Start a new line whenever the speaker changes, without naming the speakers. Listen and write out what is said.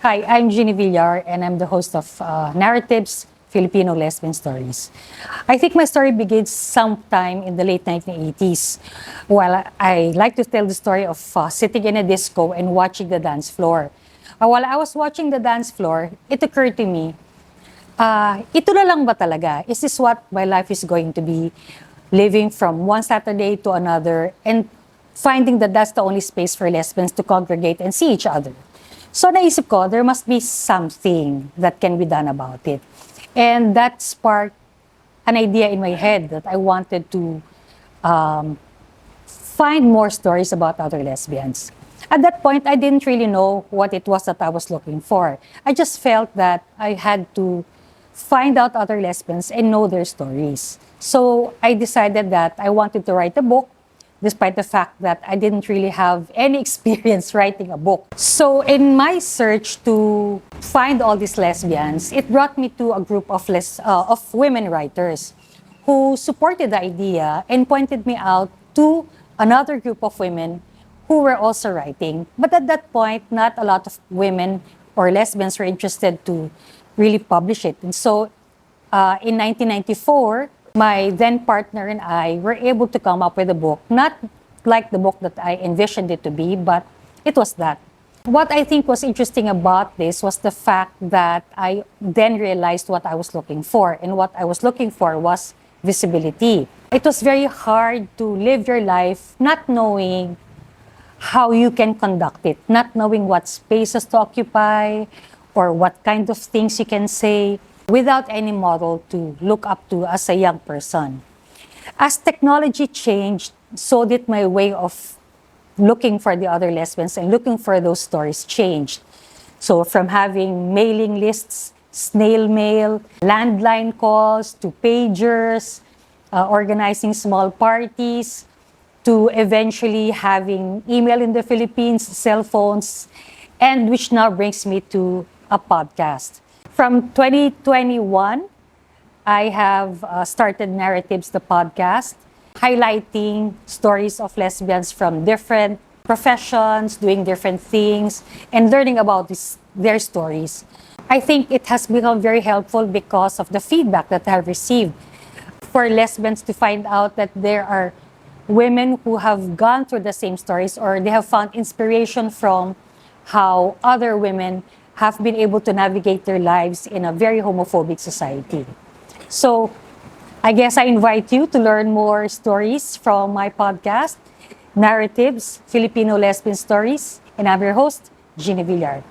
Hi, I'm Giney and I'm the host of Narratives Filipino Lesbian Stories. I think my story begins sometime in the late 1980s. While I like to tell the story of sitting in a disco and watching the dance floor. While I was watching the dance floor, it occurred to me, ito na lang ba talaga? Is this what my life is going to be? Living from one Saturday to another and finding that that's the only space for lesbians to congregate and see each other. So naisip ko, there must be something that can be done about it. And that sparked an idea in my head that I wanted to find more stories about other lesbians. At that point, I didn't really know what it was that I was looking for. I just felt that I had to find out other lesbians and know their stories. So I decided that I wanted to write a book, despite the fact that I didn't really have any experience writing a book. So in my search to find all these lesbians, it brought me to a group of women writers who supported the idea and pointed me out to another group of women who were also writing. But at that point, not a lot of women or lesbians were interested to really publish it. And so in 1994, my then partner and I were able to come up with a book, not like the book that I envisioned it to be, but it was that. What I think was interesting about this was the fact that I then realized what I was looking for, and what I was looking for was visibility. It was very hard to live your life not knowing how you can conduct it, not knowing what spaces to occupy or what kind of things you can say, without any model to look up to as a young person. As technology changed, so did my way of looking for the other lesbians and looking for those stories changed. So from having mailing lists, snail mail, landline calls, to pagers, organizing small parties, to eventually having email in the Philippines, cell phones, and which now brings me to a podcast. From 2021, I have started Narratibs the Podcast, highlighting stories of lesbians from different professions, doing different things, and learning about their stories. I think it has become very helpful because of the feedback that I have received for lesbians to find out that there are women who have gone through the same stories, or they have found inspiration from how other women have been able to navigate their lives in a very homophobic society. So I guess I invite you to learn more stories from my podcast, Narratives Filipino Lesbian Stories, and I'm your host, Giney.